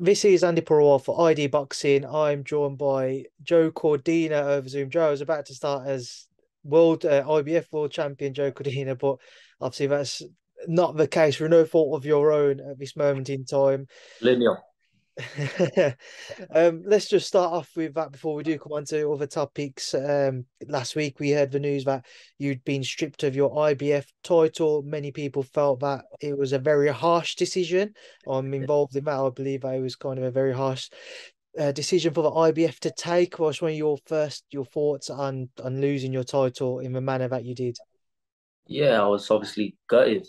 This is Andy Purewal for ID Boxing. I'm joined by Joe Cordina over Zoom. Joe, I was about to start as world IBF world champion Joe Cordina, but obviously that's not the case for no fault of your own at this moment in time. Lineal. Let's just start off with that before we do come on to other topics. Last week we heard the news that you'd been stripped of your IBF title. Many people felt that it was a very harsh decision. I'm involved in that. I believe it was kind of a very harsh decision for the IBF to take. What's one of your thoughts on losing your title in the manner that you did? Yeah, I was obviously gutted.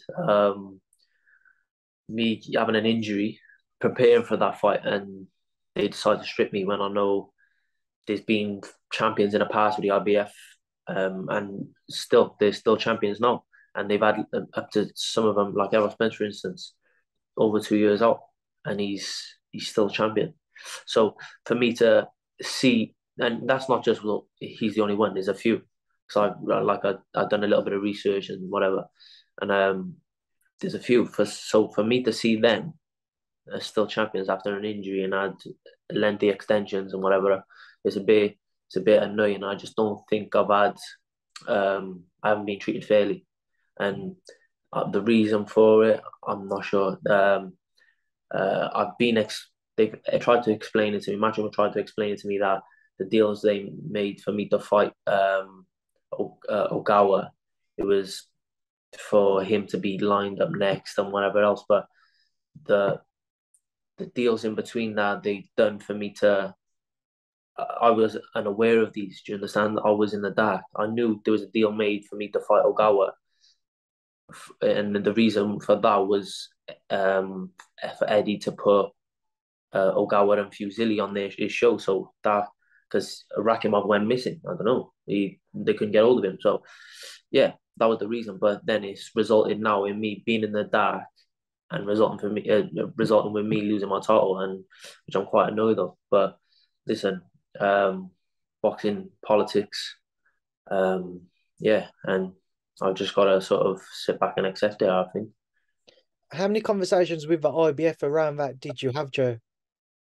Me having an injury, preparing for that fight, and they decided to strip me when I know there's been champions in the past with the IBF, and still they're still champions now, and they've had up to some of them, like Errol Spence, for instance, over 2 years out, and he's still champion. So for me to see, and that's not just well, he's the only one. There's a few. So I've done a little bit of research and whatever, and there's a few. For me to see them as still champions after an injury and had lengthy extensions and whatever, it's a bit annoying. I just don't think I haven't been treated fairly, and the reason for it, I'm not sure. I've been they've tried to explain it to me. Matchroom tried to explain it to me that the deals they made for me to fight Ogawa, it was for him to be lined up next and whatever else. But the the deals in between that they done for me to, I was unaware of these. Do you understand? I was in the dark. I knew there was a deal made for me to fight Ogawa, and the reason for that was for Eddie to put Ogawa and Fusili on his show. So that because Rakhimov went missing. I don't know. They couldn't get hold of him. So yeah, that was the reason. But then it's resulted now in me being in the dark and resulting with me losing my title, and which I'm quite annoyed of. But listen, boxing politics, yeah, and I've just got to sort of sit back and accept it. I think How many conversations with the IBF around that did you have, Joe?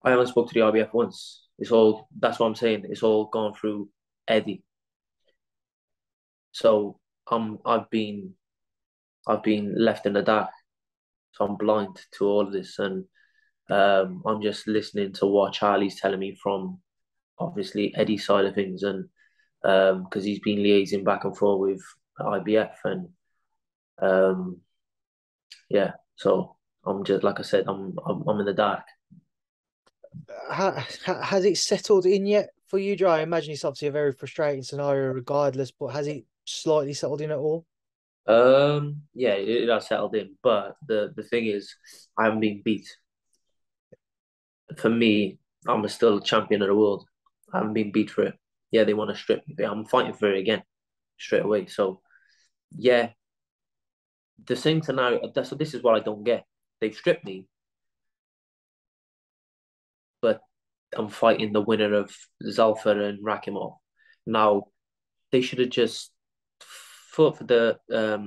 I haven't spoke to the IBF once. It's all that's what I'm saying. It's all gone through Eddie. So I've been left in the dark. So I'm blind to all of this, and I'm just listening to what Charlie's telling me from obviously Eddie's side of things, and because he's been liaising back and forth with IBF, and um, yeah. So I'm just like I said, I'm in the dark. Has it settled in yet for you, Joe? I imagine it's obviously a very frustrating scenario regardless, but has it slightly settled in at all? Yeah, it has settled in, but the thing is, I haven't been beat. For me, I'm still champion of the world. I haven't been beat for it. Yeah, they want to strip me, but I'm fighting for it again straight away. So yeah, the same scenario. So this is what I don't get. They've stripped me, but I'm fighting the winner of Zalfa and Rakhimov. Now they should have just fought for the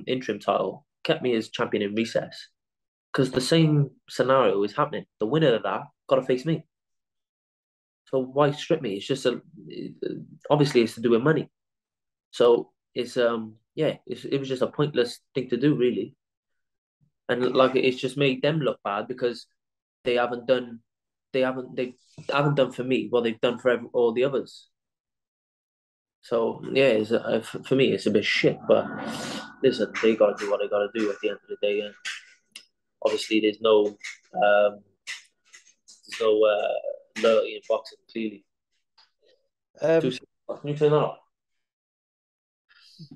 interim title, kept me as champion in recess, because the same scenario is happening. The winner of that got to face me. So why strip me? It's just obviously it's to do with money. So it's yeah, it was just a pointless thing to do really, and like it's just made them look bad because they haven't done they haven't done for me what they've done for all the others. So yeah, for me it's a bit shit, but listen, they got to do what they got to do at the end of the day, and obviously there's no loyalty in boxing clearly. Can Um, you turn that off?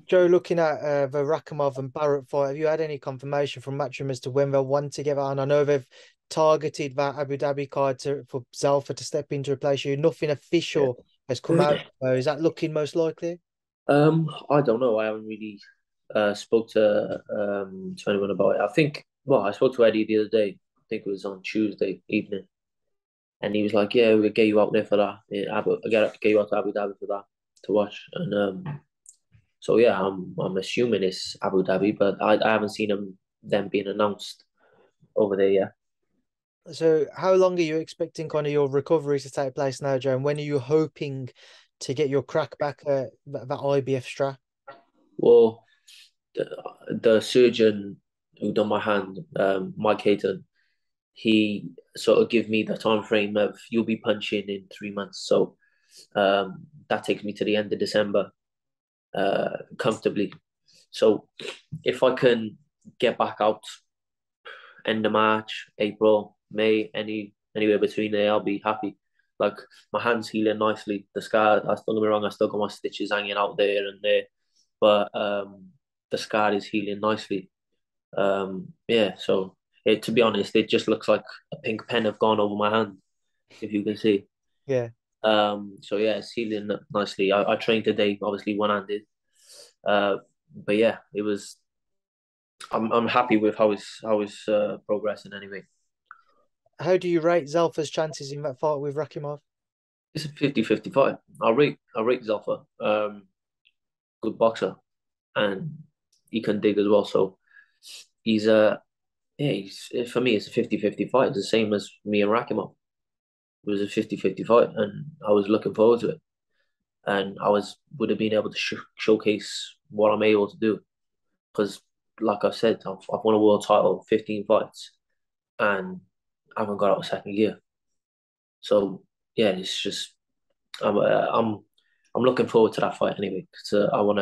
Joe, looking at the Rakhimov and Barrett fight, have you had any confirmation from Matchroom as to when they'll want together? And I know they've targeted that Abu Dhabi card for Zalfa to step in to replace you. Nothing official has come out. Is that looking most likely? I don't know. I haven't really spoke to anyone about it. I think well, I spoke to Eddie the other day. I think it was on Tuesday evening, and he was like, "Yeah, we'll get you out there for that. Yeah, get you out to Abu Dhabi for that to watch." And so yeah, I'm assuming it's Abu Dhabi, but I haven't seen them being announced over there yet. So how long are you expecting kind of your recovery to take place now, Joe? And when are you hoping to get your crack back at that IBF strap? Well, the surgeon who done my hand, Mike Hayton, he sort of give me the time frame of you'll be punching in 3 months. So that takes me to the end of December comfortably. So if I can get back out end of March, April, May, anywhere between there, I'll be happy. Like my hand's healing nicely. The scar, I don't get me wrong, I still got my stitches hanging out there and there, but the scar is healing nicely. Yeah, so to be honest, it just looks like a pink pen have gone over my hand, if you can see. Yeah. So yeah, it's healing nicely. I trained today, obviously one-handed. But yeah, it was. I'm happy with how it's progressing anyway. How do you rate Zelfa's chances in that fight with Rakhimov? It's a 50-50 fight. I rate Zalfa. Good boxer, and he can dig as well. So he's yeah, for me it's a 50-50 fight. It's the same as me and Rakhimov. It was a 50-50 fight, and I was looking forward to it. And I would have been able to showcase what I'm able to do because, like I said, I've won a world title, 15 fights, and I haven't got out of second gear. So yeah, it's just I'm uh, I'm I'm looking forward to that fight anyway because I want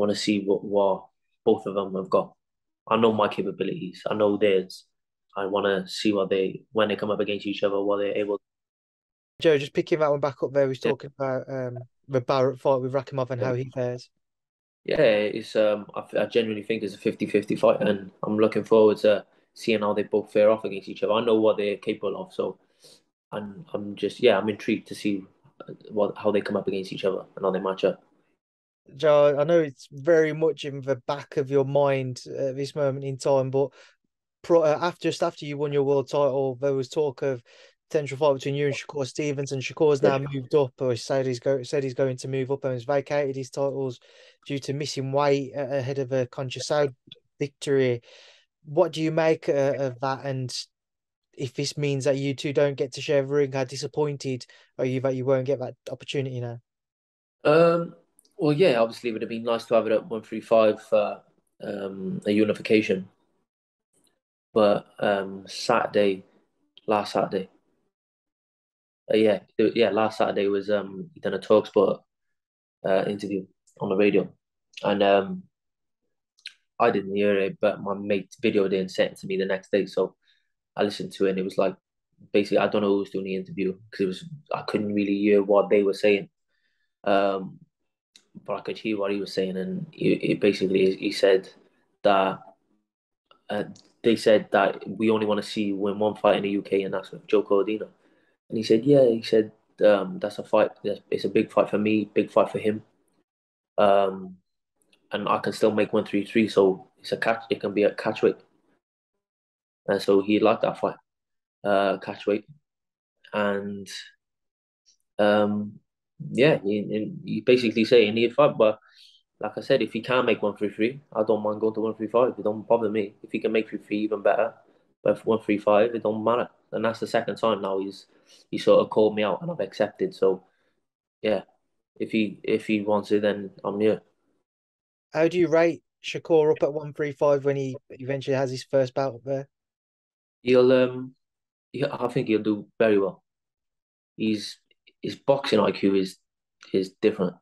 to see what both of them have got. I know my capabilities. I know theirs. I want to see what they when they come up against each other, what they're able. Joe, just picking that one back up there, he's Yeah, talking about the Barrett fight with Rakhimov and yeah, how he fares. yeah. It's I genuinely think it's a 50-50 fight, and I'm looking forward to seeing how they both fare off against each other. I know what they're capable of, so I'm just I'm intrigued to see what how they come up against each other and how they match up. Joe, I know it's very much in the back of your mind at this moment in time, but after just after you won your world title, there was talk of potential fight between you and Shakur Stevenson. Shakur's Yeah. now moved up, or he said he's going to move up, and has vacated his titles due to missing weight ahead of a conscious Saud victory. What do you make of that? And if this means that you two don't get to share the ring, how disappointed are you that you won't get that opportunity now? Um, well, yeah, obviously it would have been nice to have it at 135 for a unification, but last Saturday, last Saturday was he done a Talksport interview on the radio, and I didn't hear it, but my mate videoed it and sent it to me the next day, so I listened to it, and it was like basically I don't know who was doing the interview because it was I couldn't really hear what they were saying. Um, but I could hear what he was saying, and he said that uh, they said that we only want to see you win one fight in the UK, and that's with Joe Cordina. And he said, yeah, he said that's a fight. It's a big fight for me, big fight for him. Um, and I can still make 133, so it's a catch. It can be a catch weight, and so he liked that fight, catch weight, and um, yeah, he basically said he needed fight, but like I said, if he can make 133, I don't mind going to 135. It don't bother me. If he can make 33 even better. But for 135, it don't matter. And that's the second time now he sort of called me out and I've accepted. So yeah, if he wants it, then I'm here. How do you rate Shakur up at 135 when he eventually has his first bout up there? He'll I think he'll do very well. He's his boxing IQ is different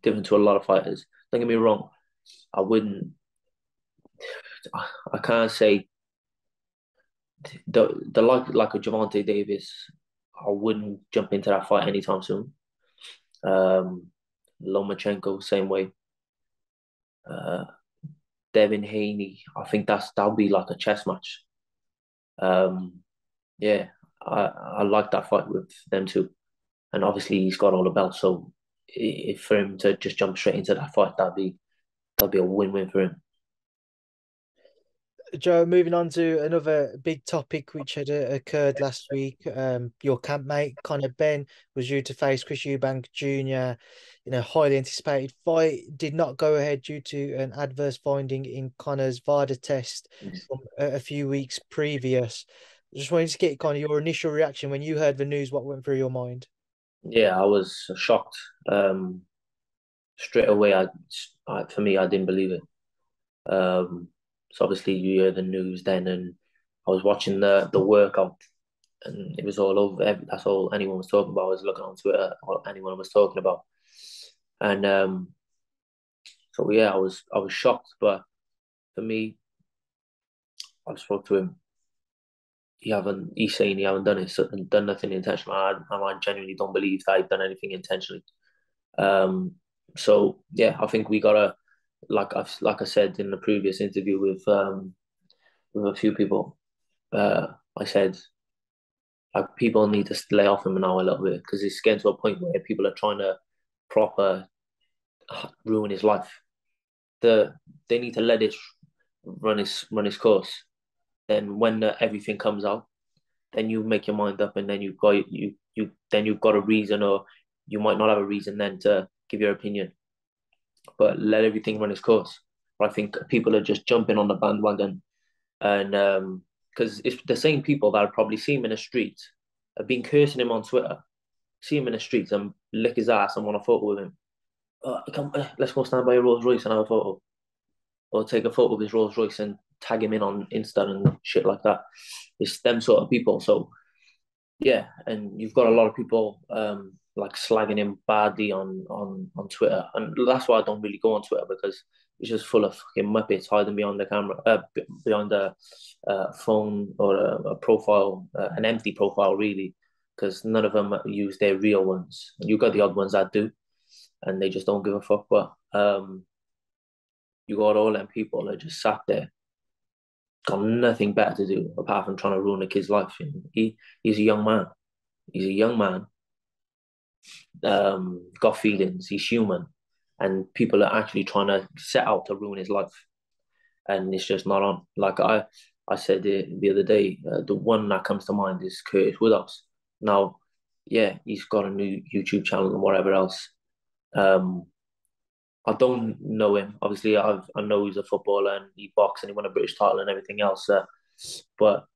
to a lot of fighters. Don't get me wrong. I wouldn't. I can't say the like a Javante Davis. I wouldn't jump into that fight anytime soon. Um, Lomachenko, same way. Uh, Devin Haney, I think that'll be like a chess match. Um, yeah, I like that fight with them too. And obviously he's got all the belts, so if for him to just jump straight into that fight, that'd be a win-win for him. Joe, moving on to another big topic which had occurred last week. Your campmate Conor Benn was due to face Chris Eubank Jr. in a highly anticipated fight. Did not go ahead due to an adverse finding in Conor's VADA test from a few weeks previous. Just wanted to get kind of your initial reaction when you heard the news. What went through your mind? Yeah, I was shocked. Straight away, for me, I didn't believe it. So obviously you hear the news then, and I was watching the workout, and it was all over. That's all anyone was talking about. I was looking on Twitter, all anyone was talking about, and so yeah, I was shocked. But for me, I spoke to him. He's saying he haven't done it, so, done nothing intentional. I genuinely don't believe that he'd done anything intentionally. Um, so yeah, I think we gotta, like I said in the previous interview with a few people, I said like people need to lay off him now a little bit because it's getting to a point where people are trying to proper ruin his life. They need to let it run his course. Then when everything comes out, then you make your mind up, and then you've got a reason, or you might not have a reason then to give your opinion. But let everything run its course. I think people are just jumping on the bandwagon, and because it's the same people that probably see him in the street, have been cursing him on Twitter, see him in the streets and lick his ass and want a photo with him. Let's go stand by a Rolls Royce and have a photo, or take a photo of his Rolls Royce and tag him in on Insta and shit like that. It's them sort of people. So yeah, and you've got a lot of people like slagging him badly on Twitter, and that's why I don't really go on Twitter because it's just full of fucking muppets hiding behind the camera, behind a phone or a profile, an empty profile really, because none of them use their real ones. You've got the odd ones that do, and they just don't give a fuck. But you got all them people that just sat there, got nothing better to do apart from trying to ruin a kid's life. He's a young man. He's a young man, got feelings. He's human, and people are actually trying to set out to ruin his life, and it's just not on. Like I said it the other day, the one that comes to mind is Curtis Woodhouse. Now, yeah, he's got a new YouTube channel and whatever else. Um, I don't know him. Obviously, I know he's a footballer and he boxed and he won a British title and everything else. But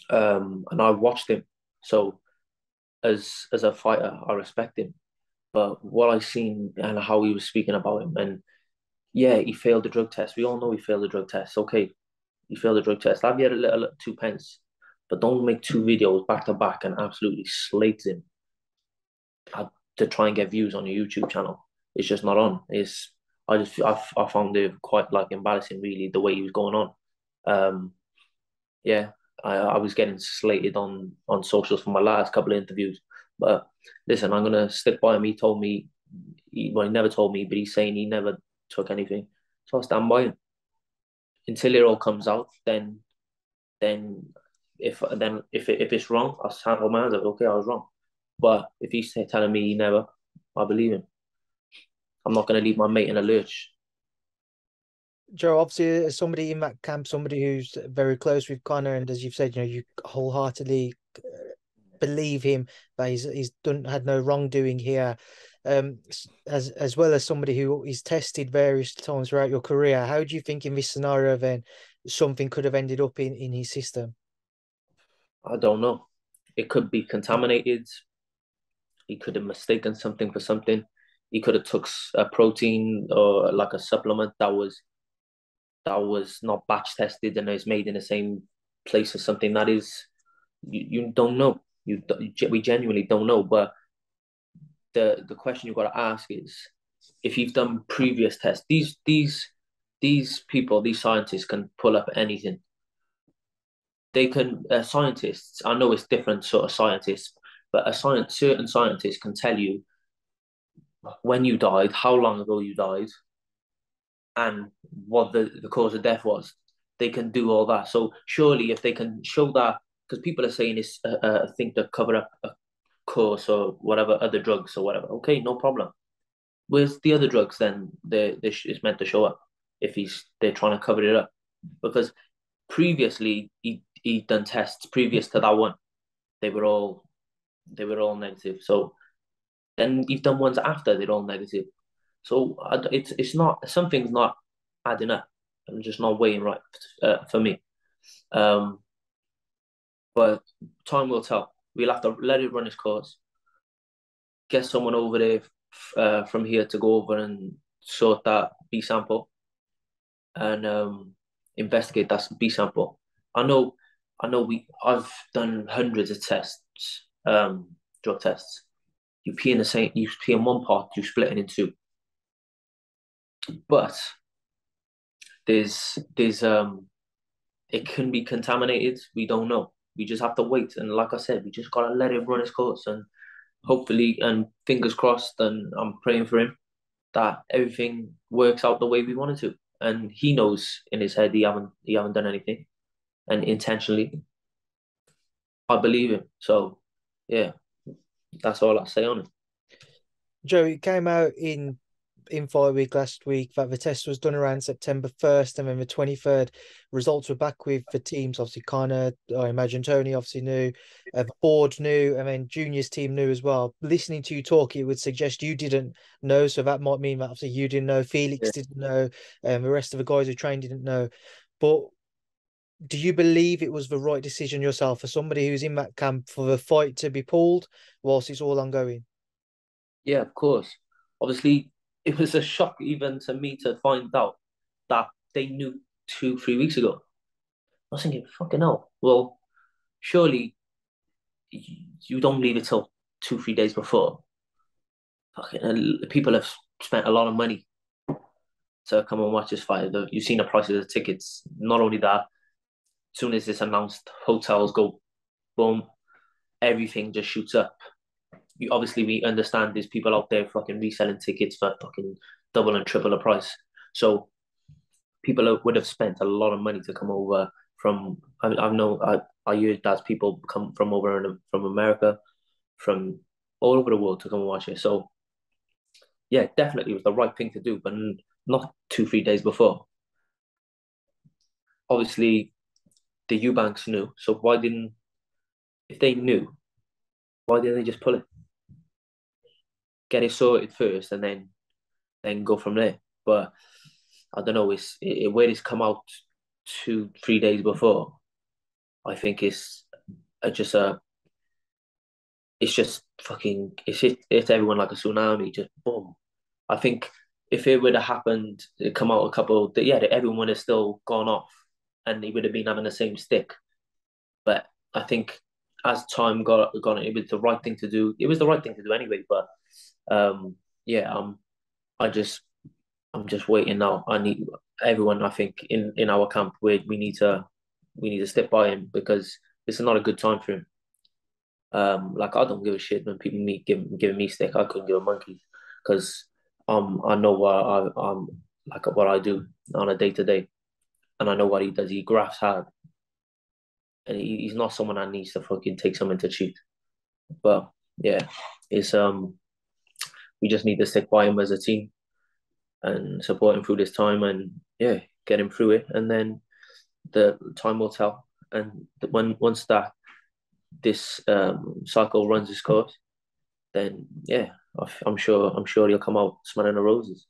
and I watched him. So as a fighter, I respect him. But what I seen and how he was speaking about him, and yeah, he failed the drug test. We all know he failed the drug test. Okay, he failed the drug test. I've had a little two pence, but don't make two videos back to back and absolutely slate him to try and get views on your YouTube channel. It's just not on. I found it quite like embarrassing, really, the way he was going on. Um, yeah, I was getting slated on socials for my last couple of interviews. But listen, I'm gonna stick by him. He told me, well, he never told me, but he's saying he never took anything. So I'll stand by him until it all comes out. Then if it's wrong, I'll stand on my hands up. Okay, I was wrong. But if he's telling me he never, I believe him. I'm not gonna leave my mate in a lurch. Joe, obviously, as somebody in that camp, somebody who's very close with Conor, and as you've said, you wholeheartedly believe him that he's done had no wrongdoing here. As well as somebody who is tested various times throughout your career, how do you think in this scenario then something could have ended up in his system? I don't know. It could be contaminated. He could have mistaken something for something. He could have took a protein or like a supplement that was not batch tested and is made in the same place as something that is. You don't know. We genuinely don't know. But the question you've got to ask is if you've done previous tests. These people, these scientists can pull up anything. They can scientists. I know it's different sort of scientists, but certain scientists can tell you when you died, how long ago you died, and what the cause of death was. They can do all that. So surely, if they can show that, because people are saying it's a thing to cover up a course or whatever other drugs or whatever. Okay, no problem. Where's the other drugs then? It's meant to show up if they're trying to cover it up because previously he done tests previous to that one. They were all negative. So then you've done ones after they're all negative. So it's not something's not adding up. I'm just not weighing right for me. Um, But time will tell. We'll have to let it run its course. Get someone over there from here to go over and sort that B sample and investigate that B sample. I know, I've done hundreds of tests, drug tests. You pee in the same, you pee in one pot, you split it in two. But there's it can be contaminated. We don't know. We just have to wait. And like I said, we just gotta let it run its course and hopefully and fingers crossed and I'm praying for him that everything works out the way we want it to. And he knows in his head he haven't done anything. And intentionally, I believe him. So yeah, that's all I say on it. Joe, it came out in Fight Week last week that the test was done around September 1st, and then the 23rd results were back with the teams. Obviously, Conor, I imagine Tony obviously knew, the board knew, and then Junior's team knew as well. Listening to you talk, it would suggest you didn't know, so that might mean that obviously you didn't know, Felix Yeah. didn't know, and the rest of the guys who trained didn't know. But do you believe it was the right decision yourself for somebody who's in that camp for the fight to be pulled whilst it's all ongoing? Yeah, of course. Obviously, it was a shock even to me to find out that they knew 3 weeks ago. I was thinking, fucking hell. Well, surely you don't leave it till 2, 3 days before. Fucking, people have spent a lot of money to come and watch this fight. You've seen the prices of the tickets. Not only that, as soon as it's announced, hotels go boom, everything just shoots up. Obviously we understand there's people out there fucking reselling tickets for fucking double and triple the price. So people would have spent a lot of money to come over from. I heard that people come from from America, from all over the world to come and watch it. So yeah, definitely it was the right thing to do, but not 2, 3 days before. Obviously, the Eubanks knew. So why didn't if they knew, why didn't they just pull it? Get it sorted first, and then go from there. But I don't know. Where it's come out 2, 3 days before. I think just a it's just fucking it's everyone like a tsunami. Just boom. I think if it would have happened, it come out a couple. Yeah, everyone would have still gone off, and they would have been having the same stick. But I think as time got gone, it was the right thing to do. It was the right thing to do anyway. But yeah, I just I'm just waiting now. I need everyone. I think in our camp where we need to stick by him because it's not a good time for him. Like I don't give a shit when people giving me stick. I couldn't give a monkey because I know I'm like what I do on a day to day, and I know what he does. He grafts hard, and he's not someone that needs to fucking take something to cheat. But yeah, it's we just need to stick by him as a team and support him through this time, and yeah, get him through it, and then the time will tell. And when once that this cycle runs its course, then yeah, I'm sure he'll come out smelling the roses.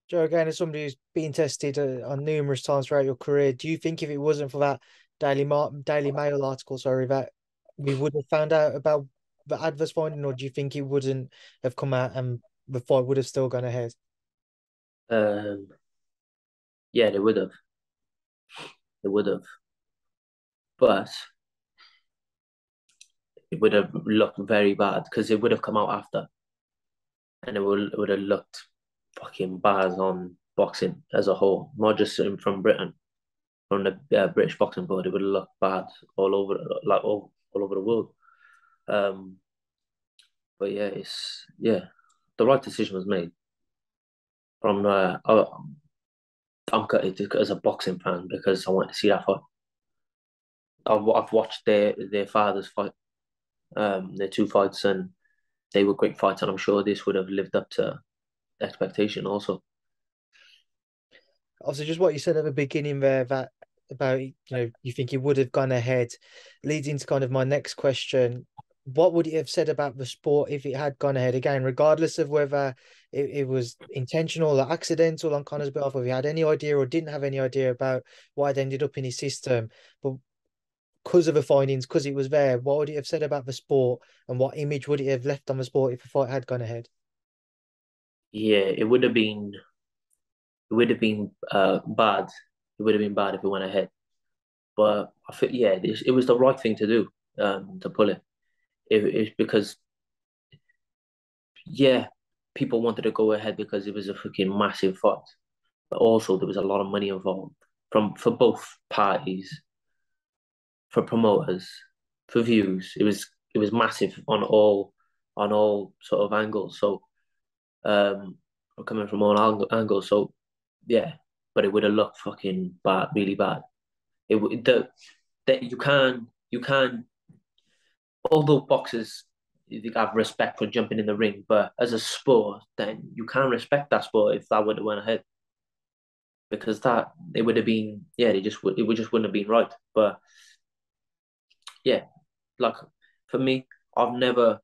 Joe, again, as somebody who's been tested on numerous times throughout your career, do you think if it wasn't for that Daily Mail article, sorry, that we would have found out about the adverse finding, or do you think it wouldn't have come out and the fight would have still gone ahead? Um, yeah, they would have, but it would have looked very bad because it would have come out after, and it would have looked fucking bad on boxing as a whole, not just from Britain, from the British boxing board. It would have looked bad all over, like all over the world. Um, but yeah, the right decision was made. From I'm gutted as a boxing fan because I want to see that fight. I've watched their fathers fight, their two fights, and they were great fights, and I'm sure this would have lived up to expectation also. Also, just what you said at the beginning there, that about you think it would have gone ahead, leads into kind of my next question. What would it have said about the sport if it had gone ahead again, regardless of whether it was intentional or accidental on Conor's behalf, or if he had any idea or didn't have any idea about what had ended up in his system? But because of the findings, because it was there, what would it have said about the sport, and what image would it have left on the sport if the fight had gone ahead? Yeah, it would have been bad. It would have been bad if it went ahead. But I think yeah, it was the right thing to do to pull it. It's because yeah, people wanted to go ahead because it was a freaking massive fight, but also there was a lot of money involved from for both parties, for promoters, for views. It was massive on all sort of angles. So coming from all angles. So yeah, but it would have looked fucking bad, really bad. It that you can although boxers you have respect for jumping in the ring, but as a sport, then you can't respect that sport if that would have went ahead because that it would have been yeah, it would just wouldn't have been right. But yeah, like for me, I've never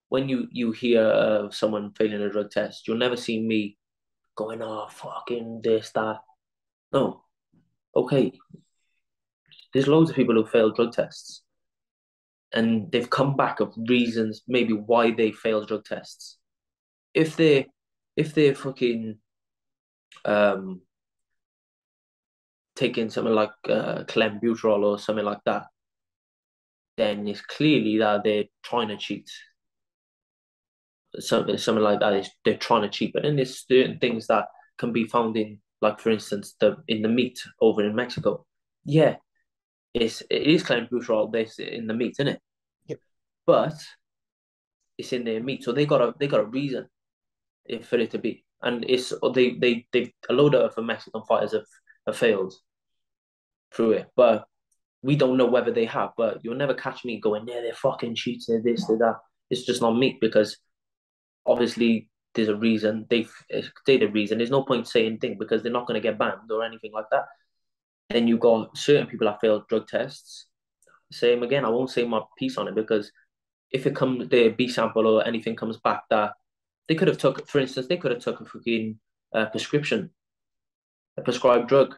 when you hear of someone failing a drug test, you'll never see me going, oh fucking this that. No, okay, there's loads of people who failed drug tests and they've come back of reasons maybe why they failed drug tests. If they if they're fucking um taking something like clenbuterol or something like that, then it's clearly that they're trying to cheat. Something like that is they're trying to cheat. But then there's certain things that can be found in, like for instance, the meat over in Mexico. Yeah, it is clenbuterol this in the meat, isn't it? Yep. But it's in their meat, so they got a reason for it to be. And it's they a load of Mexican fighters have failed through it, but we don't know whether they have. But you'll never catch me going, yeah, they're fucking cheats, they're this, they're that. It's just not me because obviously there's a reason they the reason. There's no point saying thing because they're not going to get banned or anything like that. Then you got certain people that failed drug tests. Same again. I won't say my piece on it because if it comes the B sample or anything comes back that they could have took, for instance, they could have took a fucking prescription, a prescribed drug.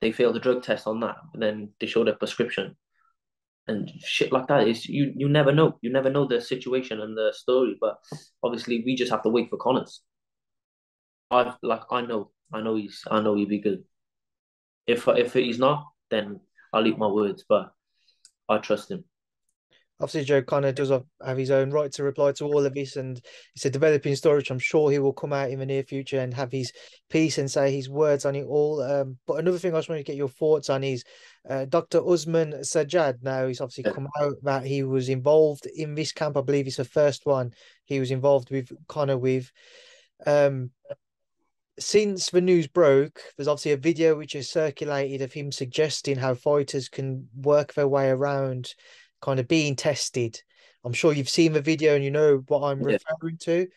They failed the drug test on that, and then they showed a prescription and shit like that. Is you never know. You never know the situation and the story. But obviously, we just have to wait for Connors. I know he'd be good. If he's not, then I'll eat my words. But I trust him. Obviously, Joe Connor does have his own right to reply to all of this, and it's a developing story, which I'm sure he will come out in the near future and have his piece and say his words on it all. But another thing I just want to get your thoughts on is Dr. Usman Sajjad. Now, he's obviously Yeah. come out that he was involved in this camp. I believe it's the first one he was involved with Connor with. Um, since the news broke, there's obviously a video which has circulated of him suggesting how fighters can work their way around kind of being tested. I'm sure you've seen the video and you know what I'm Yeah. referring to.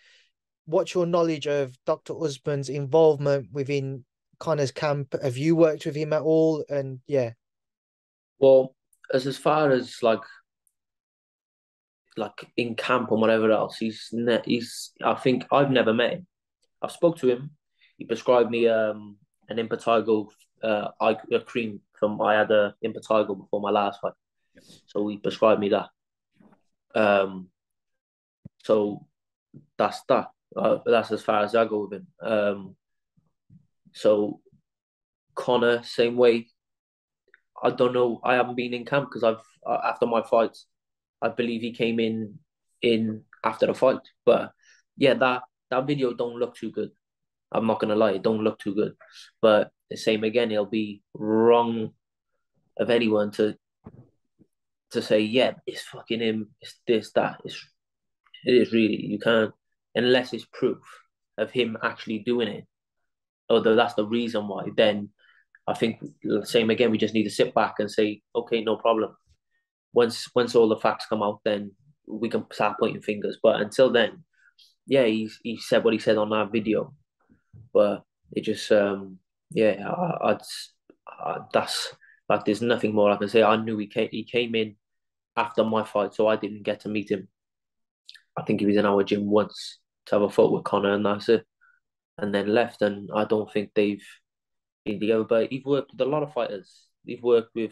What's your knowledge of Dr. Usman's involvement within Connor's camp? Have you worked with him at all? And yeah, Well, as far as like in camp or whatever else, he's. I think I've never met him. I've spoke to him. He prescribed me an impetigo eye cream from I had a impetigo before my last fight, so he prescribed me that. Um, so that's that. That's as far as I go with him. So Connor, same way. I don't know. I haven't been in camp because I've after my fights, I believe he came in after the fight. But yeah, that video don't look too good. I'm not gonna lie, it don't look too good. But the same again, it'll be wrong of anyone to say, yeah, it's fucking him, it's this, that. It is really you can't unless it's proof of him actually doing it. Although that's the reason why, then I think same again, we just need to sit back and say, okay, no problem. Once all the facts come out, then we can start pointing fingers. But until then, yeah, he said what he said on that video. But it just yeah, that's like there's nothing more I can say. I knew he came in after my fight, so I didn't get to meet him. I think he was in our gym once to have a photo with Connor, and that's it. And then left, and I don't think they've been together. But he's worked with a lot of fighters. He's worked with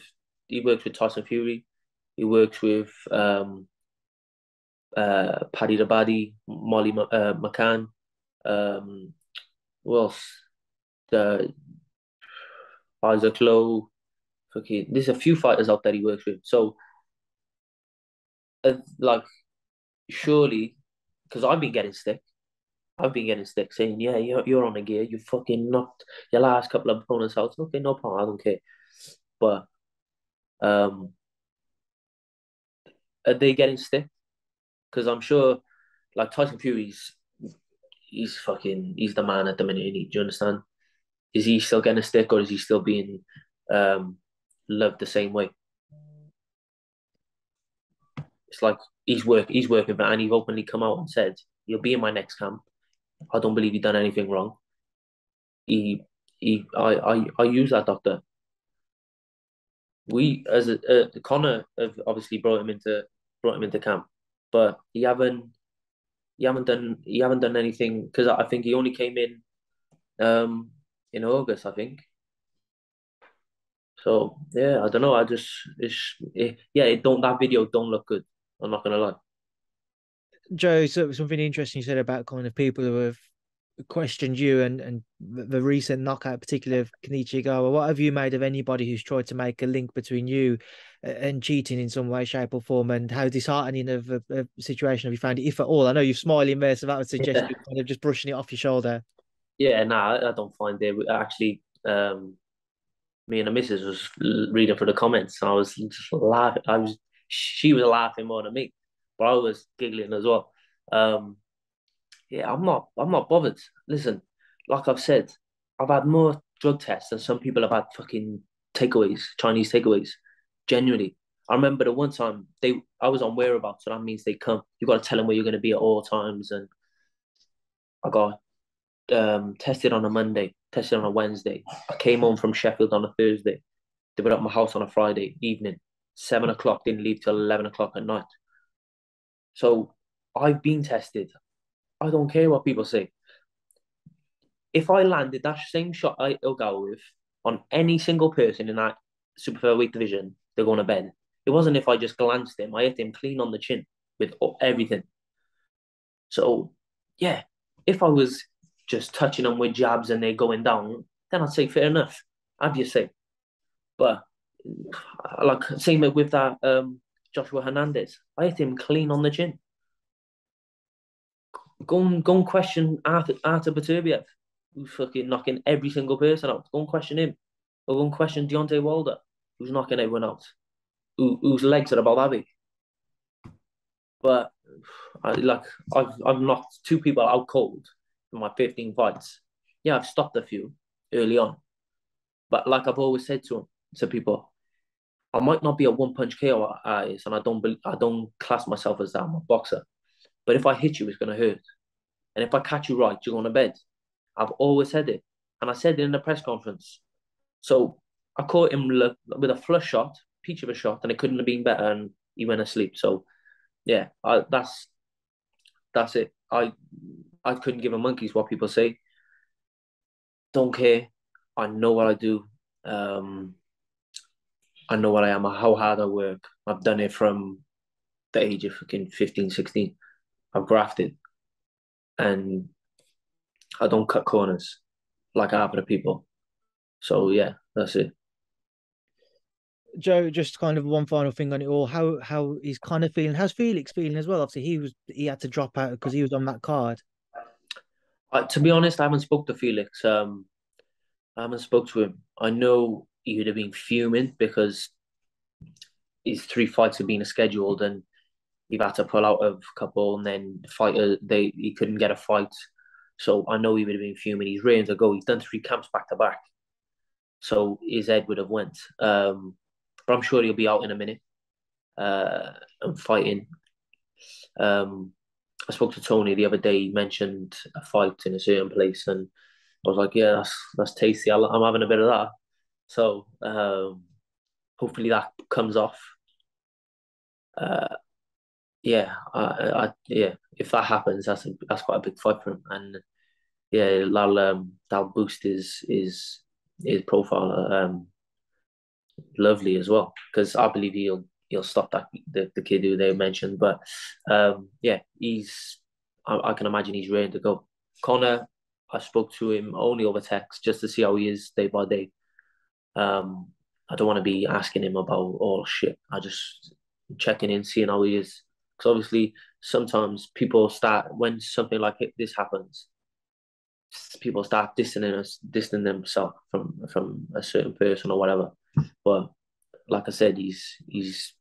he works with Tyson Fury. He works with Paddy the Baddy, Molly McCann. Um, who else? The Isaac Lowe. Fucking, there's a few fighters out there he works with. So, like, surely, because I've been getting stick. I've been getting stick saying, yeah, you're on a gear. You fucking knocked your last couple of opponents out. Okay, no problem. I don't care. But um, are they getting stick? Because I'm sure, like Tyson Fury's, he's the man at the minute. Do you understand? Is he still getting a stick, or is he still being um loved the same way? It's like he's working for, and he's openly come out and said, "You'll be in my next camp. I don't believe you've done anything wrong." He I use that doctor. We as Connor have obviously brought him into camp, but he haven't done anything because I think he only came in August, I think. So yeah, I don't know. I just yeah, it don't that video don't look good. I'm not gonna lie. Joe, so something interesting you said about kind of people who have questioned you and the recent knockout, particularly of Kenichi Ogawa. What have you made of anybody who's tried to make a link between you and cheating in some way, shape, or form? And how disheartening of a situation have you found it, if at all? I know you're smiling there, so that would suggest Yeah, you're kind of just brushing it off your shoulder. yeah. Nah, I don't find it. Actually, me and the missus was reading through the comments, and I was just laughing. She was laughing more than me, but I was giggling as well. Um, yeah, I'm not bothered. Listen, like I've said, I've had more drug tests than some people have had fucking takeaways, Chinese takeaways. Genuinely, I remember the one time I was on whereabouts, so that means they come. You got to tell them where you're going to be at all times, and I got tested on a Monday, tested on a Wednesday. I came home from Sheffield on a Thursday. They were at my house on a Friday evening, 7 o'clock. Didn't leave till 11 o'clock at night. So I've been tested. I don't care what people say. If I landed that same shot I'll go with on any single person in that super featherweight division, they're going to bed. It wasn't if I just glanced him. I hit him clean on the chin with everything. So yeah, if I was just touching them with jabs and they're going down, then I'd say fair enough. I'd just say. But like same with that Joshua Hernandez. I hit him clean on the chin. Go and question Artur Beterbiev, who's fucking knocking every single person out. Go and question him. Or go and question Deontay Wilder, who's knocking everyone out. Whose legs are about that big. But I've knocked two people out cold in my 15 fights. Yeah, I've stopped a few early on. But like I've always said to people, I might not be a one punch KO artist, and I don't class myself as that. I'm a boxer. But if I hit you, it's gonna hurt. And if I catch you right, you're going to bed. I've always said it. And I said it in the press conference. So I caught him with a flush shot, peach of a shot, and it couldn't have been better. And he went asleep. So yeah, that's it. I couldn't give a monkey's what people say. Don't care. I know what I do. Um, I know what I am, how hard I work. I've done it from the age of fucking 15, 16. I've grafted and I don't cut corners like half of the people. So yeah, that's it. Joe, just kind of one final thing on it all. How he's kind of feeling? How's Felix feeling as well? Obviously, he had to drop out because he was on that card. To be honest, I haven't spoke to Felix. I haven't spoke to him. I know he would have been fuming because his three fights have been scheduled and he had to pull out of a couple, and then he couldn't get a fight. So I know he would have been fuming. He's ready to go. He's done three camps back to back, so his head would have went. But I'm sure he'll be out in a minute and fighting. Um, I spoke to Tony the other day. He mentioned a fight in a certain place, and I was like, "Yeah, that's tasty. I'm having a bit of that." So hopefully that comes off. Uh, yeah, yeah. If that happens, that's quite a big fight for him, and yeah, that'll boost his profile lovely as well because I believe he'll stop the kid who they mentioned. But yeah, I can imagine he's ready to go. Conor, I spoke to him only over text just to see how he is day by day. Um, I don't want to be asking him about all shit. I just checking in, seeing how he is. Because obviously, sometimes people start when something like this happens, people start distancing themselves from a certain person or whatever. But like I said, he's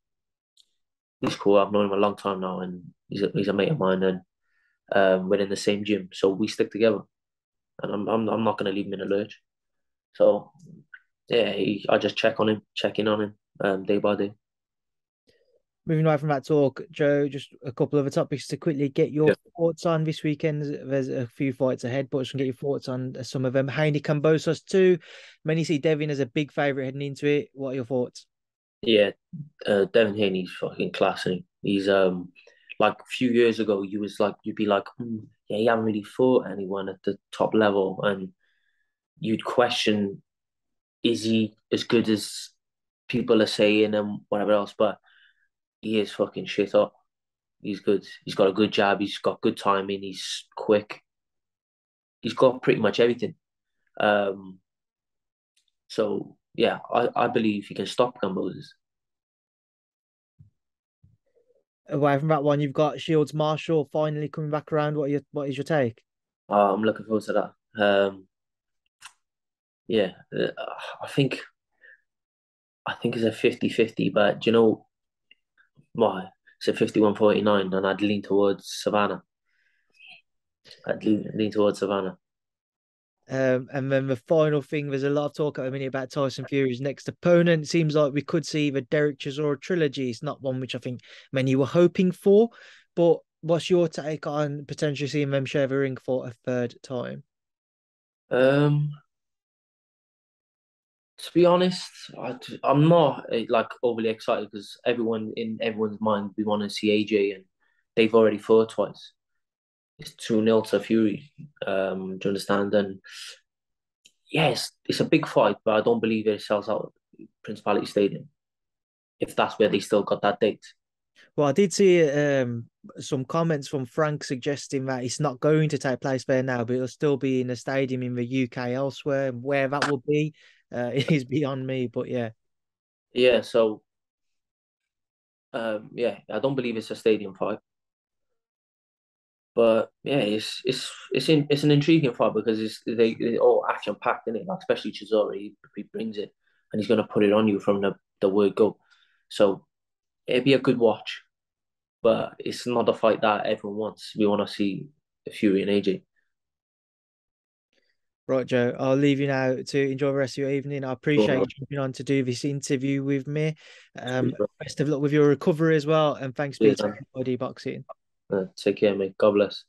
cool. I've known him a long time now, and he's a mate of mine, and we're in the same gym, so we stick together. And I'm not gonna leave him in a lurch. So yeah, I just check in on him day by day. Moving away from that talk, Joe, just a couple of other topics to quickly get your Yeah. thoughts on this weekend. There's a few fights ahead, but just get your thoughts on some of them. Haney-Kambosos too. Many see Devin as a big favourite heading into it. What are your thoughts? Yeah, Devin Haney's fucking classy. He's like a few years ago, you'd be like, yeah, he haven't really fought anyone at the top level, and you'd question, is he as good as people are saying and whatever else? But he is fucking shit up. He's good. He's got a good jab. He's got good timing. He's quick. He's got pretty much everything. Um, so yeah, I believe he can stop Kambosos. Away from that one, you've got Shields Marshall finally coming back around. What is your take? I'm looking forward to that. Yeah, I think I think it's a 50-50, but do you know why? It's a 51-49, and I'd lean towards Savannah. I'd lean towards Savannah. And then the final thing, there's a lot of talk at the minute about Tyson Fury's next opponent. It seems like we could see the Derek Chisora trilogy. It's not one which I think many were hoping for. But what's your take on potentially seeing them share the ring for a third time? Um, to be honest, I'm not like overly excited because everyone's mind we want to see AJ, and they've already fought twice. It's 2-0 to Fury. Do you understand? And yes, it's a big fight, but I don't believe it sells out Principality Stadium if that's where they still got that date. Well, I did see some comments from Frank suggesting that it's not going to take place there now, but it'll still be in a stadium in the UK elsewhere. Where that will be is beyond me. But yeah. Yeah, so yeah, I don't believe it's a stadium fight, but yeah, it's an intriguing fight because they all action packed in it, like especially Chisora, he brings it and he's gonna put it on you from the word go. So it'd be a good watch, but it's not a fight that everyone wants. We want to see Fury and AJ. Right, Joe, I'll leave you now to enjoy the rest of your evening. I appreciate you jumping on to do this interview with me. Best of luck with your recovery as well. And thanks for Cheers, being man. body boxing. Take care, mate. God bless.